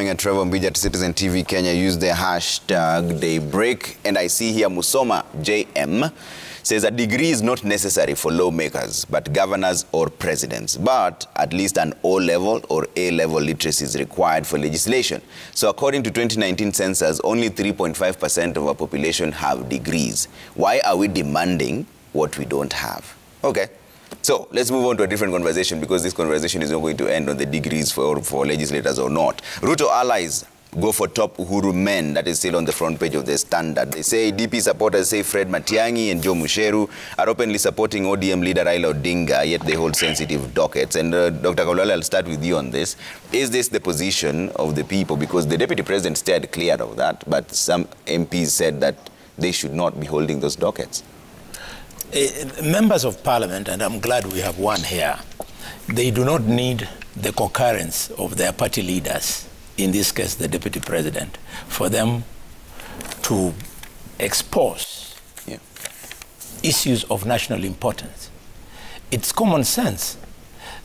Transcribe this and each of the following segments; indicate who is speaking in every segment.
Speaker 1: morning at Trevor Mbija at Citizen TV Kenya. Use the hashtag Daybreak. And I see here Musoma JM says a degree is not necessary for lawmakers, but governors or presidents. But at least an O-level or A-level literacy is required for legislation. So according to 2019 census, only 3.5% of our population have degrees. Why are we demanding what we don't have? Okay. So let's move on to a different conversation, because this conversation is not going to end on the degrees for legislators or not. Ruto allies go for top Uhuru men. That is still on the front page of the Standard. They say DP supporters say Fred Matiang'i and Joe Musheru are openly supporting ODM leader Raila Odinga, yet they hold sensitive dockets. And Dr. Kaulale, I'll start with you on this. Is this the position of the people? Because the deputy president steered clear of that, but some MPs said that they should not be holding those dockets.
Speaker 2: Members of Parliament, and I'm glad we have one here, they do not need the concurrence of their party leaders, in this case the Deputy President, for them to expose issues of national importance. It's common sense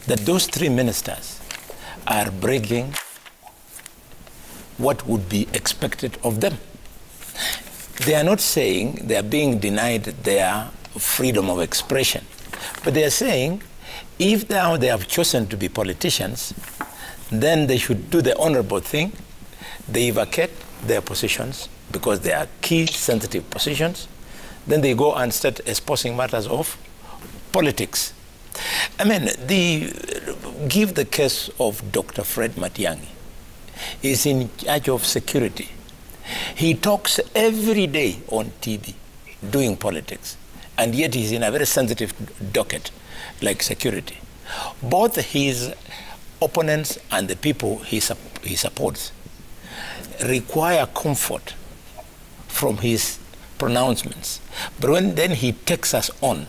Speaker 2: that those three ministers are breaking what would be expected of them. They are not saying they are being denied their freedom of expression, but they are saying if now they have chosen to be politicians, then they should do the honorable thing. They vacate their positions because they are key sensitive positions. Then they go and start exposing matters of politics. I mean, give the case of Dr. Fred Matiang'i. He's in charge of security. He talks every day on TV doing politics, and yet he's in a very sensitive docket like security. Both his opponents and the people he supports require comfort from his pronouncements. But when then he takes us on,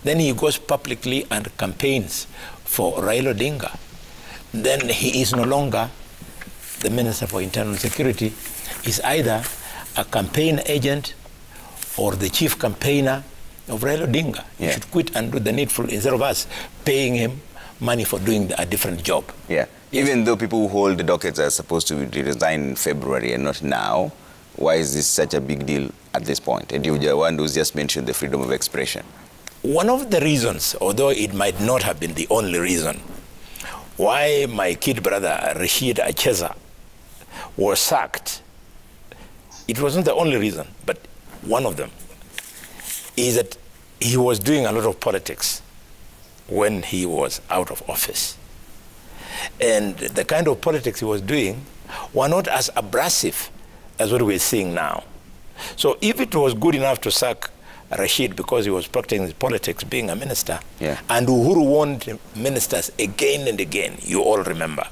Speaker 2: then he goes publicly and campaigns for Raila Odinga, then he is no longer the Minister for Internal Security. He's either a campaign agent or the chief campaigner of Raila Odinga. He should quit and do the needful instead of us paying him money for doing a different job.
Speaker 1: Yeah. Yes. Even though people who hold the dockets are supposed to resign in February and not now, why is this such a big deal at this point? And you're the one who's just mentioned the freedom of expression.
Speaker 2: One of the reasons, although it might not have been the only reason, why my kid brother Rashid Acheza was sacked, it wasn't the only reason, but one of them, is that he was doing a lot of politics when he was out of office. And the kind of politics he was doing were not as abrasive as what we're seeing now. So if it was good enough to sack Rashid because he was practicing his politics, being a minister, and Uhuru warned ministers again and again, you all remember,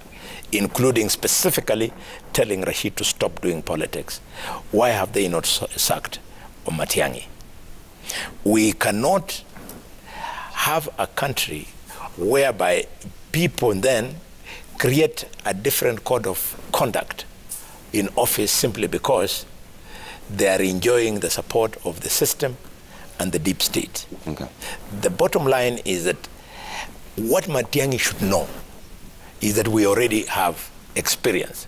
Speaker 2: including specifically telling Rashid to stop doing politics, why have they not sacked Matiang'i? We cannot have a country whereby people then create a different code of conduct in office simply because they are enjoying the support of the system and the deep state. Okay. The bottom line is that what Matiang'i should know is that we already have experience.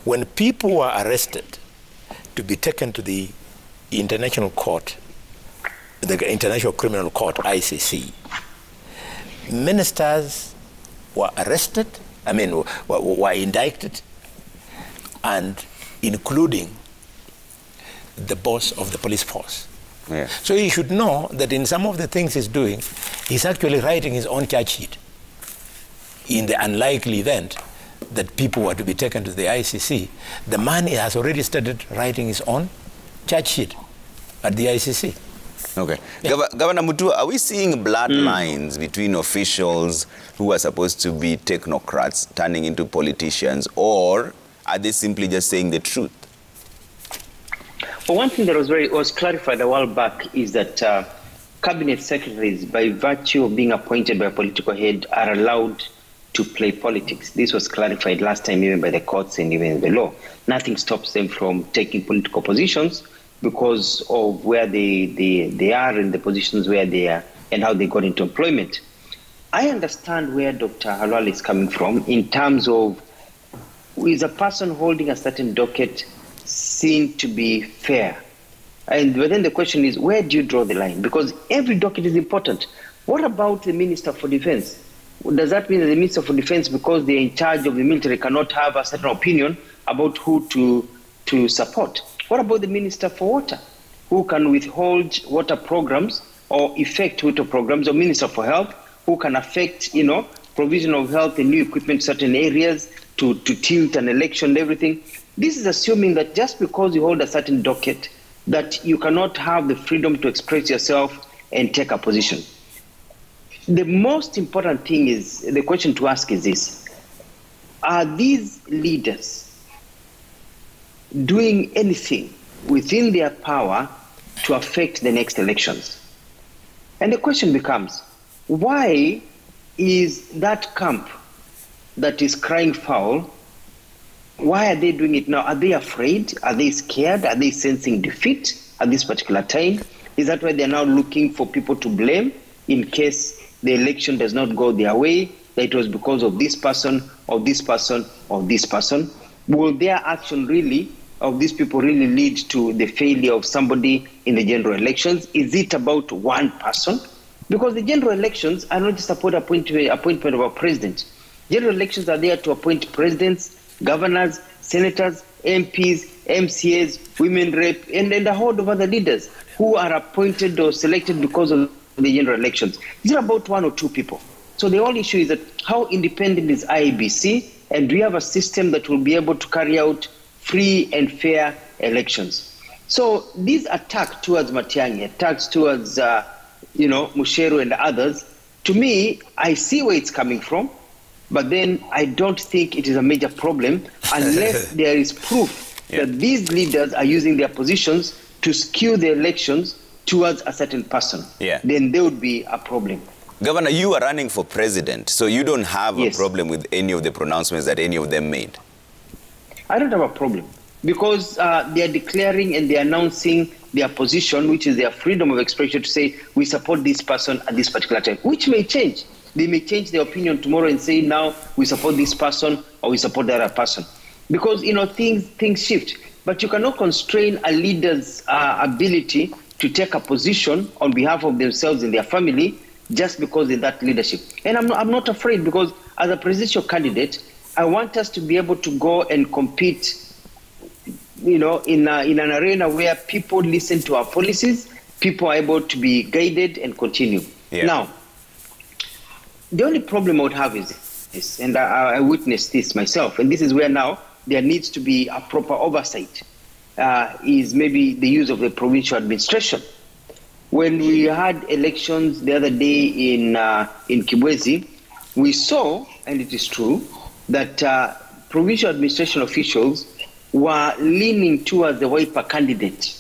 Speaker 2: When people were arrested to be taken to the International Court, the International Criminal Court, ICC, ministers were arrested, were indicted, and including the boss of the police force. Yeah. So he should know that in some of the things he's doing, he's actually writing his own charge sheet. In the unlikely event that people were to be taken to the ICC, the man has already started writing his own charge sheet at the ICC.
Speaker 1: Okay. Yeah. Governor Mutua, are we seeing blood lines between officials who are supposed to be technocrats turning into politicians, or are they simply just saying the truth?
Speaker 3: Well, one thing that was clarified a while back is that cabinet secretaries, by virtue of being appointed by a political head, are allowed to play politics. This was clarified last time even by the courts and even the law. Nothing stops them from taking political positions because of where they are in the positions where they are and how they got into employment. I understand where Dr. Halwal is coming from in terms of is a person holding a certain docket seen to be fair? And then the question is, where do you draw the line? Because every docket is important. What about the Minister for Defense? Does that mean that the Minister for Defense, because they're in charge of the military, cannot have a certain opinion about who to support? What about the Minister for Water, who can withhold water programs or effect water programs, or Minister for Health, who can affect, provision of health and new equipment in certain areas to tilt an election and everything? This is assuming that just because you hold a certain docket, that you cannot have the freedom to express yourself and take a position. The most important thing is, the question to ask is this: are these leaders doing anything within their power to affect the next elections? And the question becomes, why is that camp that is crying foul, why are they doing it now? Are they afraid? Are they scared? Are they sensing defeat at this particular time? Is that why they're now looking for people to blame in case the election does not go their way, that it was because of this person or this person or this person? Will their action really, of these people, really lead to the failure of somebody in the general elections? Is it about one person? Because the general elections are not just about appointment of a president. General elections are there to appoint presidents, governors, senators, MPs, MCAs, women rep, and a whole of other leaders who are appointed or selected because of the general elections. It's not about one or two people. So the whole issue is that how independent is IEBC, and do we have a system that will be able to carry out free and fair elections? So these attacks towards Matiang'i, attacks towards Musheru and others, to me, I see where it's coming from, but then I don't think it is a major problem unless there is proof that these leaders are using their positions to skew the elections towards a certain person. Then there would be a problem.
Speaker 1: Governor, you are running for president, so you don't have a problem with any of the pronouncements that any of them made?
Speaker 3: I don't have a problem, because they are declaring and they are announcing their position, which is their freedom of expression, to say, we support this person at this particular time, which may change. They may change their opinion tomorrow and say, now we support this person or we support the other person. Because, things shift. But you cannot constrain a leader's ability to take a position on behalf of themselves and their family just because of that leadership. And I'm not afraid, because as a presidential candidate, I want us to be able to go and compete, in an arena where people listen to our policies, people are able to be guided and continue. Now, the only problem I would have is this, and I witnessed this myself, and this is where now there needs to be a proper oversight, is maybe the use of the provincial administration. When we had elections the other day in Kibwezi, we saw, and it is true, that provincial administration officials were leaning towards the Wiper candidate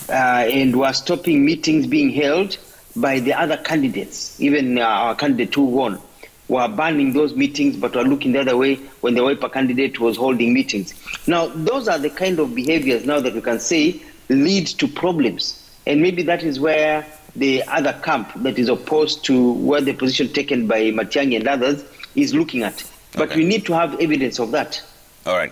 Speaker 3: and were stopping meetings being held by the other candidates. Even our candidate who won were banning those meetings, but were looking the other way when the Wiper candidate was holding meetings. Now, those are the kind of behaviors now that we can say lead to problems. And maybe that is where the other camp that is opposed to where the position taken by Matiang'i and others is looking at. But we need to have evidence of that.
Speaker 1: All right.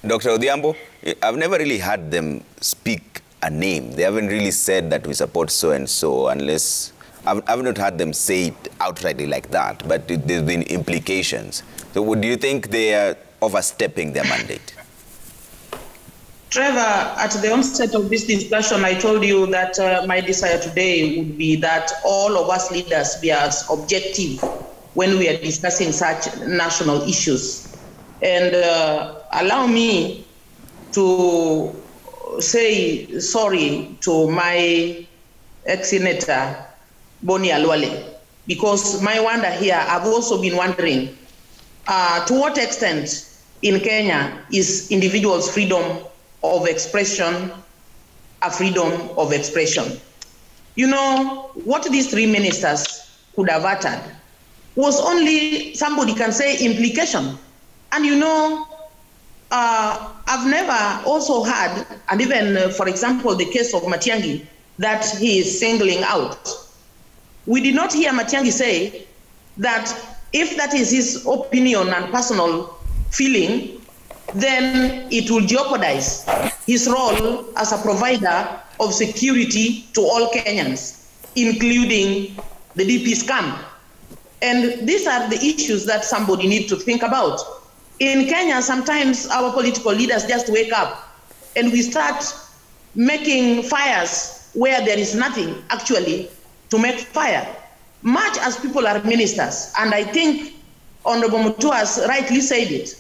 Speaker 1: Dr. Odhiambo, I've never really had them speak a name. They haven't really said that we support so-and-so, unless... I've not had them say it outrightly like that, but there's been implications. So do you think they are overstepping their mandate?
Speaker 4: Trevor, at the onset of this discussion, I told you that my desire today would be that all of us leaders be as objective when we are discussing such national issues. And allow me to say sorry to my ex-senator, Boni Alwale, because my wonder here, I've also been wondering to what extent in Kenya is individuals' freedom of expression a freedom of expression. You know, what these three ministers could have uttered was only, somebody can say, implication. And you know, I've never also heard, and even, for example, the case of Matiang'i, that he is singling out. We did not hear Matiang'i say that if that is his opinion and personal feeling, then it will jeopardize his role as a provider of security to all Kenyans, including the DP scam. And these are the issues that somebody needs to think about. In Kenya, sometimes our political leaders just wake up and we start making fires where there is nothing actually to make fire. Much as people are ministers, and I think Honorable Mutua has rightly said it,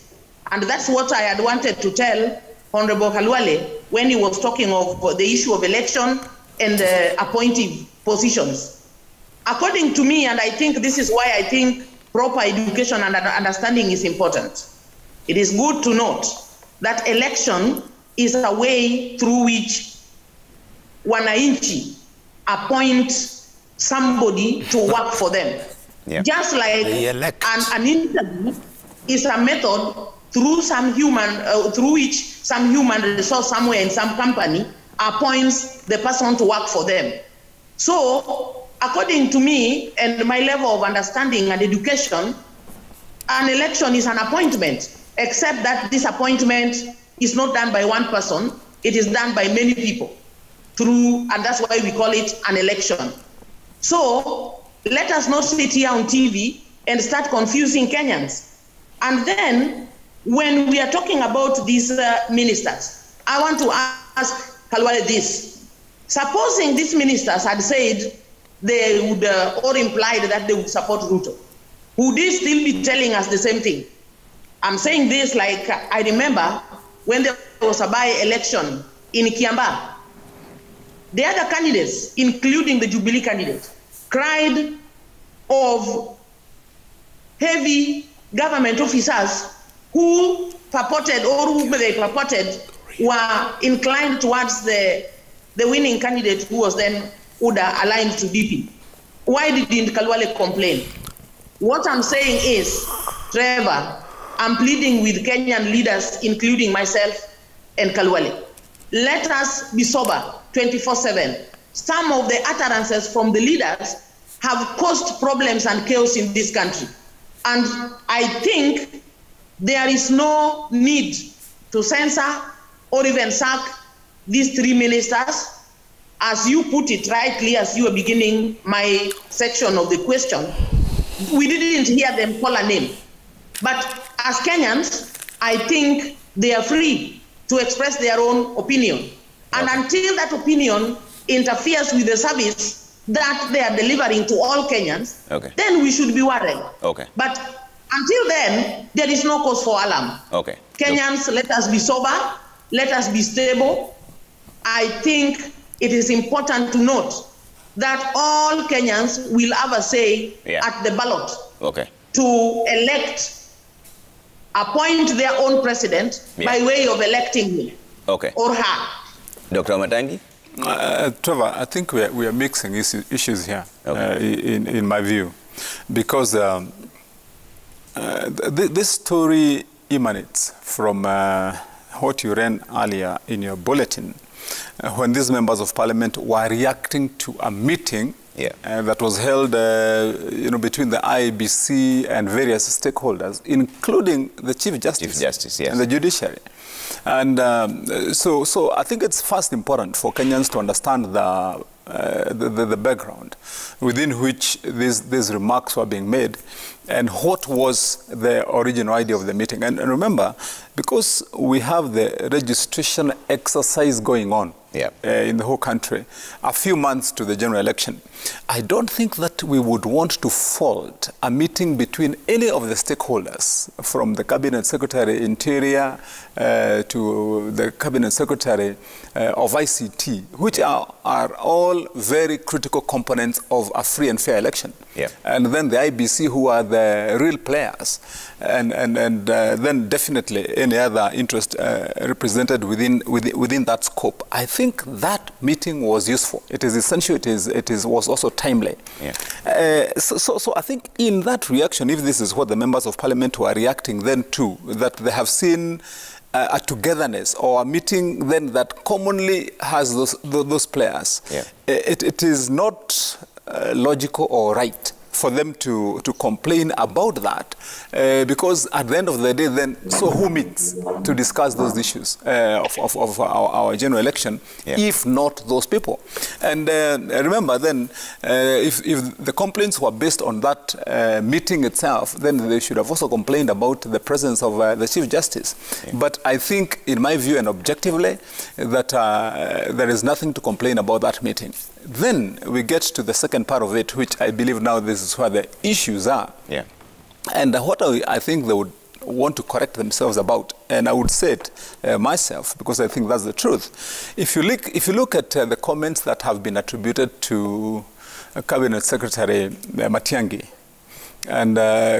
Speaker 4: and that's what I had wanted to tell Honorable Kalwale when he was talking of the issue of election and appointing positions. According to me, and I think this is why I think proper education and understanding is important, it is good to note that election is a way through which wananchi appoint somebody to work for them. Yeah. Just like an interview is a method through some human, through which some human resource somewhere in some company appoints the person to work for them. So, according to me and my level of understanding and education, an election is an appointment, except that this appointment is not done by one person, it is done by many people through, and that's why we call it an election. So let us not sit here on TV and start confusing Kenyans. And then when we are talking about these ministers, I want to ask Kalwale this. Supposing these ministers had said they would, or implied that they would support Ruto, would they still be telling us the same thing? I'm saying this like I remember when there was a by-election in Kiambaa. The other candidates, including the Jubilee candidate, cried of heavy government officers who purported, or who they purported, were inclined towards the winning candidate who was then Uda aligned to DP. Why didn't Kalwale complain? What I'm saying is, Trevor, I'm pleading with Kenyan leaders, including myself and Kalwale. Let us be sober 24/7. Some of the utterances from the leaders have caused problems and chaos in this country. And I think there is no need to censor or even sack these three ministers. As you put it rightly, as you were beginning my section of the question, we didn't hear them call a name. But as Kenyans, I think they are free to express their own opinion. And until that opinion interferes with the service that they are delivering to all Kenyans, then we should be worried. But until then, there is no cause for alarm. Kenyans, let us be sober, let us be stable. I think it is important to note that all Kenyans will have a say at the ballot to elect, appoint their own president by way of electing him or her.
Speaker 1: Dr. Matangi?
Speaker 5: Trevor, I think we are mixing issues here, in my view, because this story emanates from what you ran earlier in your bulletin, when these members of parliament were reacting to a meeting that was held between the IEBC and various stakeholders, including the Chief Justice, and the judiciary. And so I think it's first important for Kenyans to understand the background within which these remarks were being made and what was the original idea of the meeting. And remember, because we have the registration exercise going on in the whole country, a few months to the general election, I don't think that we would want to fault a meeting between any of the stakeholders, from the Cabinet Secretary Interior to the Cabinet Secretary of ICT, which are all very critical components of a free and fair election. And then the IBC, who are the real players, and then definitely any other interest represented within that scope. I think that meeting was useful. It is essential. It was also timely. So I think in that reaction, if this is what the members of parliament were reacting then to, that they have seen a togetherness or a meeting then that commonly has those players, it is not logical or right for them to complain about that, because at the end of the day, then, so who meets to discuss those issues of our general election, if not those people? And remember then, if the complaints were based on that meeting itself, then they should have also complained about the presence of the Chief Justice. But I think, in my view and objectively, that there is nothing to complain about that meeting. Then we get to the second part of it, which I believe now this is where the issues are. Yeah. And what I think they would want to correct themselves about, and I would say it myself, because I think that's the truth. If you look at the comments that have been attributed to Cabinet Secretary Matiang'i and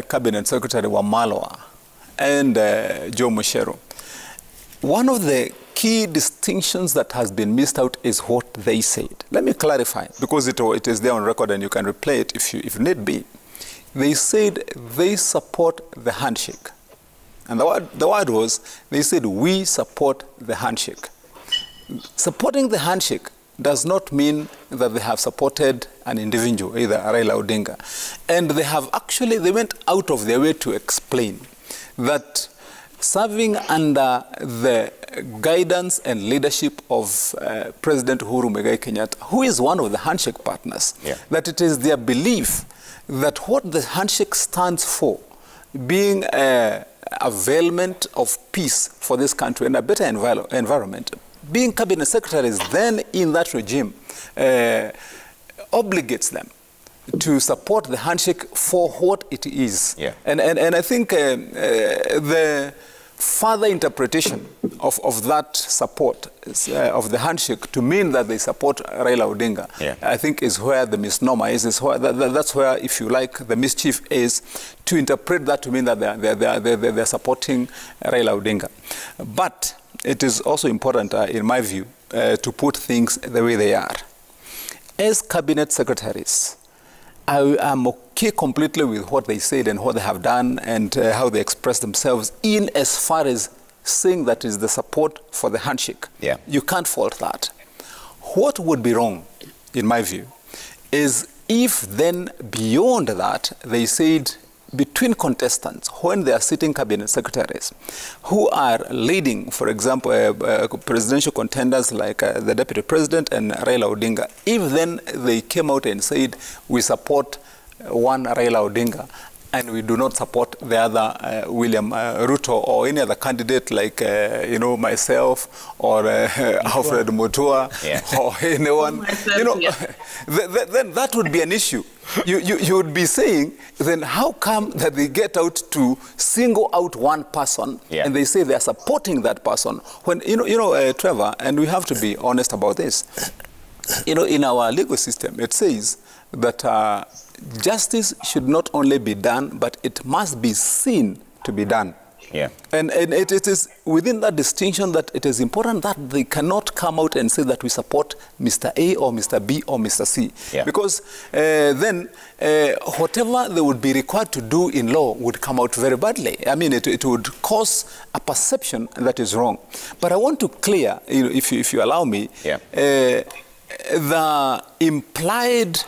Speaker 5: Cabinet Secretary Wamalwa and Joe Mucheru, one of the key distinctions that has been missed out is what they said. Let me clarify, because it is there on record and you can replay it if need be. They said they support the handshake. And the word was, they said, we support the handshake. Supporting the handshake does not mean that they have supported an individual, either Raila Odinga. And they went out of their way to explain that serving under the guidance and leadership of President Uhuru Muigai Kenyatta, who is one of the handshake partners, that it is their belief that what the handshake stands for, being availment of peace for this country and a better environment, being cabinet secretaries then in that regime obligates them to support the handshake for what it is. And I think the further interpretation of that support of the handshake to mean that they support Raila Odinga, I think is where the misnomer is. That's where, if you like, the mischief is, to interpret that to mean that they're supporting Raila Odinga. But it is also important, in my view, to put things the way they are. As cabinet secretaries, I am okay completely with what they said and what they have done and how they express themselves in as far as saying that is the support for the handshake. You can't fault that. What would be wrong, in my view, is if then beyond that they said between contestants, when they are sitting cabinet secretaries who are leading, for example, presidential contenders like the deputy president and Raila Odinga, if then they came out and said, we support one Raila Odinga and we do not support the other William Ruto or any other candidate like, myself or Alfred Mutua or anyone, then that would be an issue. You would be saying, then how come that they get out to single out one person and they say they are supporting that person? When, Trevor, and we have to be honest about this, in our legal system, it says that justice should not only be done, but it must be seen to be done. And it is within that distinction that it is important that they cannot come out and say that we support Mr. A or Mr. B or Mr. C. Because then whatever they would be required to do in law would come out very badly. I mean, it would cause a perception that is wrong. But I want to clear, if you allow me, the implied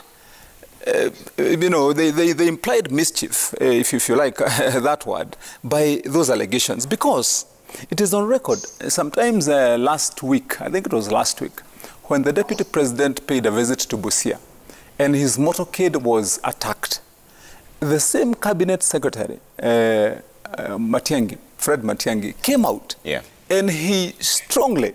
Speaker 5: the implied mischief, if you like that word, by those allegations, because it is on record. Sometimes last week, I think it was last week, when the deputy president paid a visit to Busia and his motorcade was attacked, the same cabinet secretary, Matiang'i, Fred Matiang'i, came out and he strongly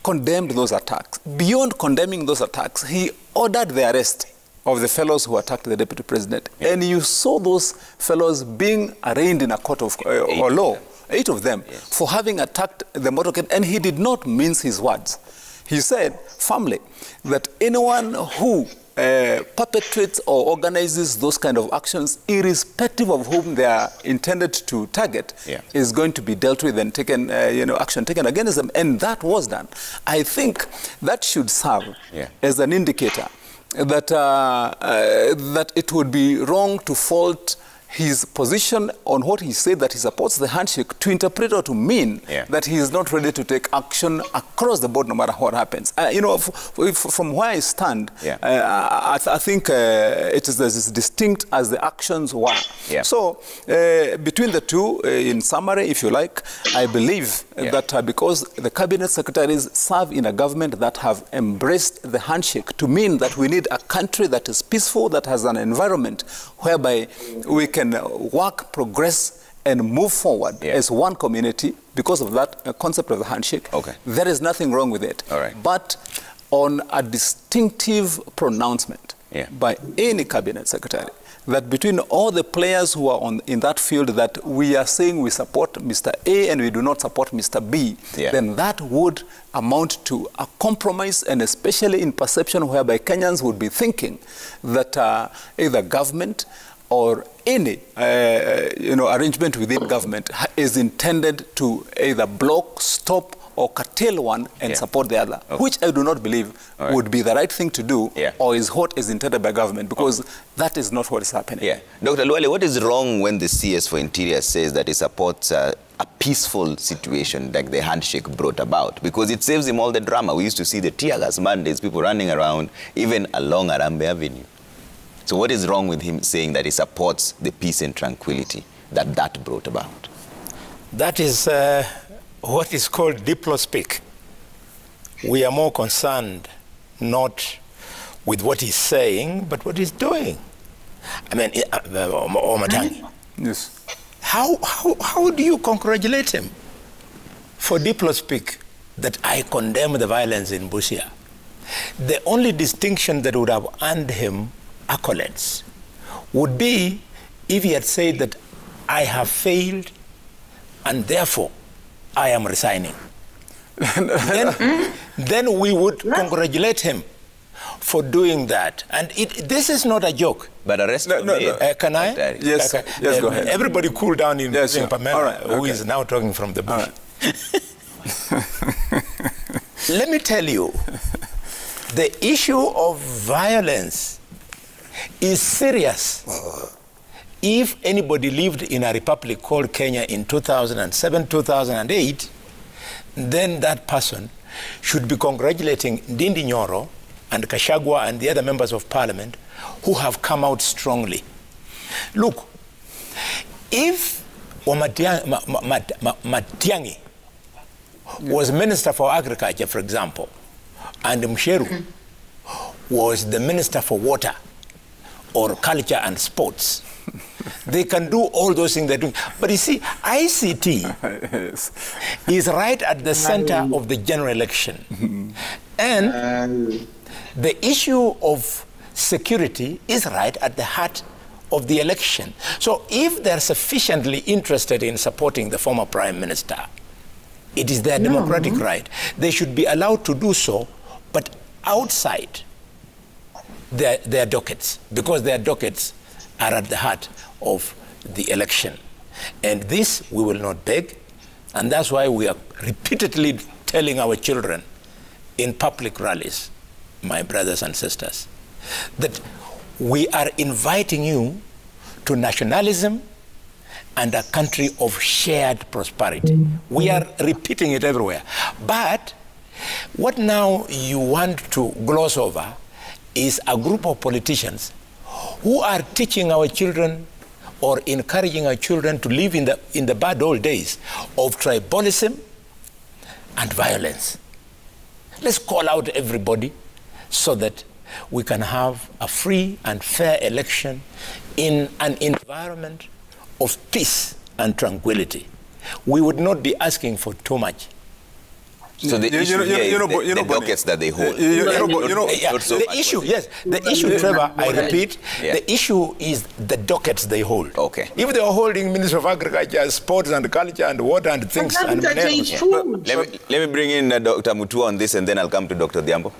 Speaker 5: condemned those attacks. Beyond condemning those attacks, he ordered the arrest of the fellows who attacked the deputy president. And you saw those fellows being arraigned in a court of law, 8 of them, for having attacked the motorcade. And he did not mince his words. He said firmly that anyone who perpetrates or organizes those kind of actions, irrespective of whom they are intended to target, is going to be dealt with and taken, action taken against them. And that was done. I think that should serve as an indicator that that it would be wrong to fault his position on what he said that he supports the handshake to interpret or to mean that he is not ready to take action across the board no matter what happens. You know, from where I stand, I think it is as distinct as the actions were. So between the two, in summary, if you like, I believe that because the cabinet secretaries serve in a government that have embraced the handshake to mean that we need a country that is peaceful, that has an environment whereby we can work, progress, and move forward as one community because of that concept of the handshake. There is nothing wrong with it. But on a distinctive pronouncement by any cabinet secretary that between all the players who are in that field that we are saying we support Mr. A and we do not support Mr. B, then that would amount to a compromise, and especially in perception whereby Kenyans would be thinking that either government or any arrangement within government is intended to either block, stop, or curtail one and support the other, which I do not believe would be the right thing to do or is what is intended by government, because that is not what is happening.
Speaker 1: Dr. Luale, what is wrong when the CS for Interior says that he supports a peaceful situation like the handshake brought about? Because it saves him all the drama. We used to see the tear gas Mondays, people running around, even along Arambe Avenue. So what is wrong with him saying that he supports the peace and tranquility that brought about?
Speaker 2: That is what is called Diplo speak. We are more concerned not with what he's saying, but what he's doing. I mean, Omatangi.
Speaker 5: Yes.
Speaker 2: How do you congratulate him for Diplo speak that I condemn the violence in Busia? The only distinction that would have earned him accolades would be if he had said that I have failed and therefore I am resigning. then we would congratulate him for doing that. And this is not a joke.
Speaker 1: But arrest can I?
Speaker 5: Yes, yes, go ahead.
Speaker 2: Everybody cool down in Pamela, who is now talking from the bush. Let me tell you, the issue of violence is serious. If anybody lived in a republic called Kenya in 2007, 2008, then that person should be congratulating Ndindi Nyoro and Kashagwa and the other members of parliament who have come out strongly. Look, if Matiang'i was Minister for Agriculture, for example, and Msheru was the Minister for Water or Culture and Sports, they can do all those things they're doing. But you see, ICT is right at the center of the general election. And the issue of security is right at the heart of the election. So if they're sufficiently interested in supporting the former Prime Minister, it is their democratic right. They should be allowed to do so, but outside their dockets, because their dockets are at the heart of the election. And this we will not beg, and that's why we are repeatedly telling our children in public rallies, my brothers and sisters, that we are inviting you to nationalism and a country of shared prosperity. We are repeating it everywhere. But what now you want to gloss over is a group of politicians who are teaching our children or encouraging our children to live in the bad old days of tribalism and violence. Let's call out everybody so that we can have a free and fair election in an environment of peace and tranquility. We would not be asking for too much.
Speaker 1: So the issue is the dockets that they hold.
Speaker 2: The issue, Trevor, I repeat, the issue is the dockets they hold.
Speaker 1: Okay.
Speaker 2: If they are holding Minister of Agriculture, Sports and Culture and Water and things.
Speaker 1: Let me bring in Dr. Mutua on this, and then I'll come to Dr. Diambo.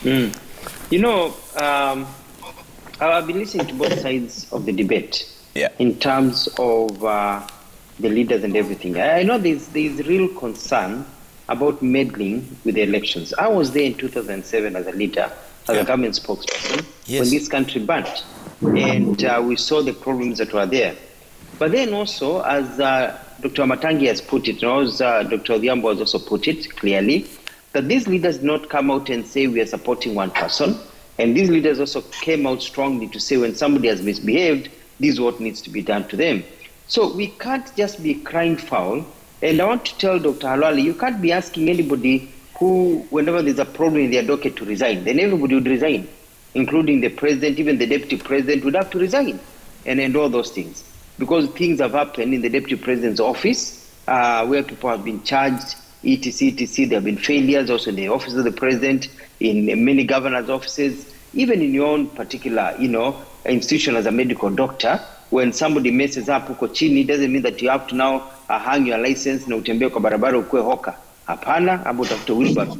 Speaker 3: You know, I've been listening to both sides of the debate in terms of the leaders and everything. I know there's real concern about meddling with the elections. I was there in 2007 as a leader, as a government spokesperson, when this country burnt. and we saw the problems that were there. But then also, as Dr. Matangi has put it, and as Dr. Odhiambo has also put it clearly, that these leaders did not come out and say we are supporting one person. And these leaders also came out strongly to say when somebody has misbehaved, this is what needs to be done to them. So we can't just be crying foul. And I want to tell Dr. Halwale, you can't be asking anybody who, whenever there's a problem in their docket, to resign. Then everybody would resign, including the president, even the deputy president would have to resign and all those things. Because things have happened in the deputy president's office where people have been charged, etc., etc. There have been failures also in the office of the president, in many governors' offices, even in your own particular, institution as a medical doctor. When somebody messes up huko chini, doesn't mean that you have to now hang your license na utembee kwa barabara ukue hoka. Hapana, abo utafute wheelbarrow.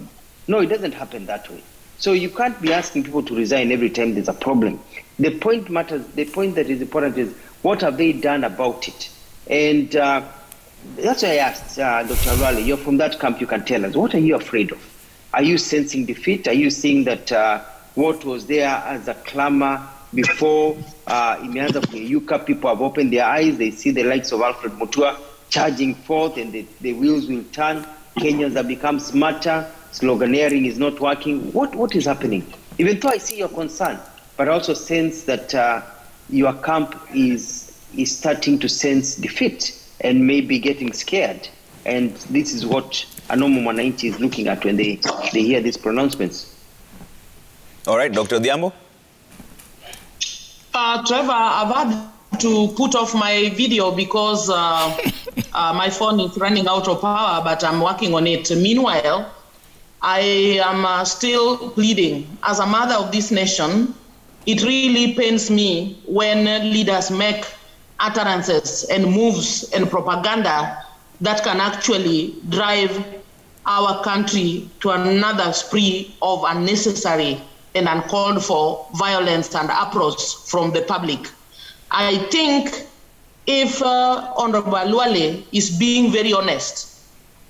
Speaker 3: No, it doesn't happen that way. So you can't be asking people to resign every time there's a problem. The point matters. The point that is important is what have they done about it? And that's why I asked Dr. Halwale, you're from that camp, you can tell us, what are you afraid of? Are you sensing defeat? Are you seeing that what was there as a clamor before imeanza kuyeyuka, people have opened their eyes, they see the likes of Alfred Mutua charging forth and the wheels will turn, Kenyans have become smarter, sloganeering is not working. What is happening? Even though I see your concern, but I also sense that your camp is starting to sense defeat and maybe getting scared. And this is what a normal mwananchi is looking at when they hear these pronouncements.
Speaker 1: All right, Dr. Odhiambo?
Speaker 4: Trevor, I've had to put off my video because my phone is running out of power, but I'm working on it. Meanwhile, I am still pleading. As a mother of this nation, it really pains me when leaders make utterances and moves and propaganda that can actually drive our country to another spree of unnecessary and uncalled for violence and approach from the public. I think if Honorable Halwale is being very honest,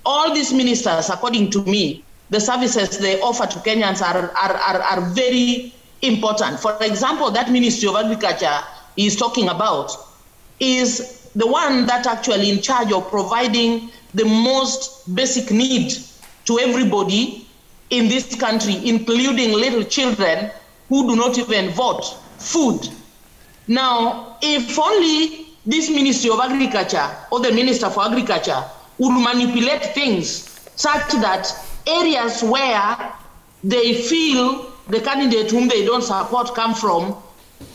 Speaker 4: all these ministers, according to me, the services they offer to Kenyans are very important. For example, that Ministry of Agriculture he is talking about is the one that actually in charge of providing the most basic need to everybody in this country, including little children who do not even vote, food. Now, if only this Ministry of Agriculture or the Minister for Agriculture would manipulate things such that areas where they feel the candidate whom they don't support come from,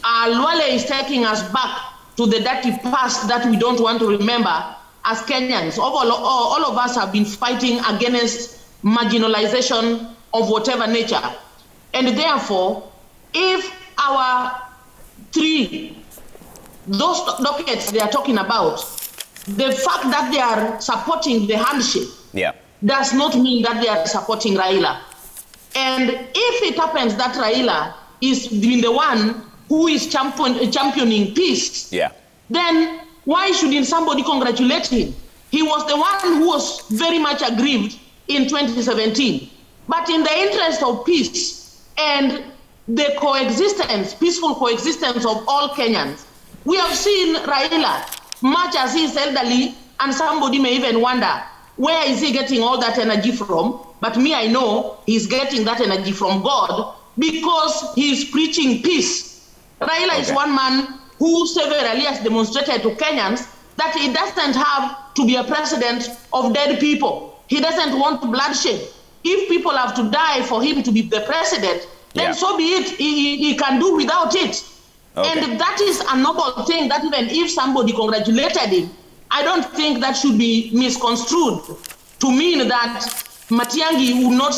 Speaker 4: Halwale is taking us back to the dirty past that we don't want to remember as Kenyans. All of us have been fighting against marginalization of whatever nature. And therefore, if our those dockets they are talking about, the fact that they are supporting the handshake does not mean that they are supporting Raila. And if it happens that Raila is being the one who is championing peace, then why shouldn't somebody congratulate him? He was the one who was very much aggrieved in 2017. But in the interest of peace and the coexistence, peaceful coexistence of all Kenyans, we have seen Raila, much as he is elderly, and somebody may even wonder, where is he getting all that energy from? But me, I know he's getting that energy from God because he's preaching peace. Raila is one man who severally has demonstrated to Kenyans that he doesn't have to be a president of dead people. He doesn't want bloodshed. If people have to die for him to be the president, then so be it. He can do without it. And that is a noble thing that even if somebody congratulated him, I don't think that should be misconstrued to mean that Matiang'i will not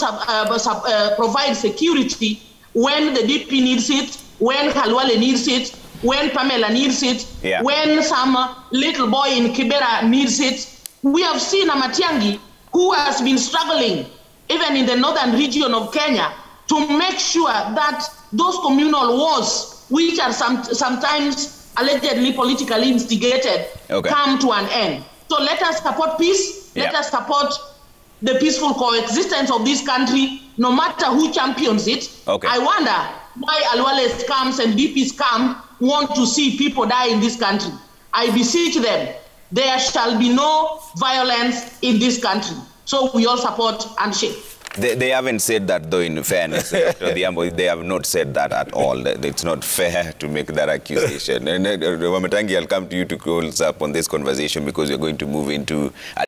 Speaker 4: provide security when the DP needs it, when Halwale needs it, when Pamela needs it, when some little boy in Kibera needs it. We have seen a Matiang'i who has been struggling, even in the northern region of Kenya, to make sure that those communal wars, which are sometimes allegedly politically instigated, come to an end. So let us support peace. Let us support the peaceful coexistence of this country, no matter who champions it. I wonder why Halwale comes and DPs come want to see people die in this country. I beseech them, there shall be no violence in this country. So we all support handshake.
Speaker 1: They haven't said that, though, in fairness. Dr. Odhiambo, they have not said that at all. It's not fair to make that accusation. And Wamatangi, I'll come to you to close up on this conversation because we're going to move into